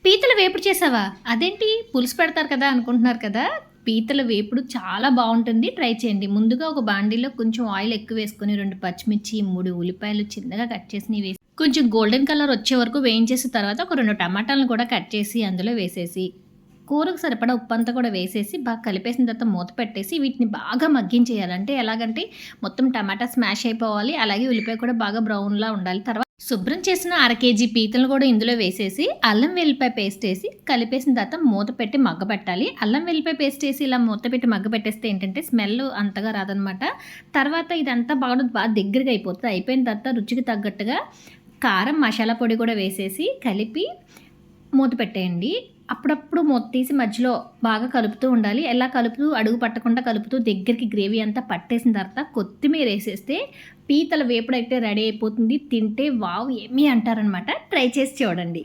పీతల వేపుడు చేసావా? అదేంటి పులుసు పెడతారు కదా అనుకుంటున్నారు కదా! పీతల వేపుడు చాలా బావుంటుంది. ట్రై చేయండి. ముందుగా ఒక బాండీలో కొంచెం ఆయిల్ ఎక్కువ వేసుకొని 2 పచ్చిమిర్చి, 3 ఉల్లిపాయలు చిన్నగా కట్ చేసినవి వేసి కొంచెం గోల్డెన్ కలర్ వచ్చే వరకు వేయించేసిన తర్వాత ఒక 2 టమాటాలను కూడా కట్ చేసి అందులో వేసేసి, కూరకు సరిపడా ఉప్పంతా కూడా వేసేసి బాగా కలిపేసిన తర్వాత మూత పెట్టేసి వీటిని బాగా మగ్గించేయాలి. అంటే ఎలాగంటే మొత్తం టమాటా స్మాష్ అయిపోవాలి. అలాగే ఉల్లిపాయ కూడా బాగా బ్రౌన్‌లా ఉండాలి. శుభ్రం చేసిన అర కేజీ పీతలు కూడా ఇందులో వేసేసి అల్లం వెల్లిపాయ పేస్ట్ వేసి కలిపేసిన తర్వాత మూత పెట్టి మగ్గబెట్టాలి. అల్లం వెల్లిపాయ పేస్ట్ వేసి ఇలా మూత పెట్టి మగ్గబెట్టేస్తే ఏంటంటే స్మెల్ అంతగా రాదనమాట. తర్వాత ఇదంతా బాగా దగ్గరగా అయిపోతుంది. అయిపోయిన తర్వాత రుచికి తగ్గట్టుగా కారం, మసాలా పొడి కూడా వేసేసి కలిపి మూత పెట్టేయండి. అప్పుడప్పుడు మూత తీసి మధ్యలో బాగా కలుపుతూ ఉండాలి. ఎలా కలుపుతూ అడుగు పట్టకుండా కలుపుతూ దగ్గరికి గ్రేవీ అంతా పట్టేసిన తర్వాత కొత్తిమీర వేసేస్తే పీతల వేపుడైతే రెడీ అయిపోతుంది. తింటే వావ్ యమ్మీ అంటారనమాట. ట్రై చేసి చూడండి.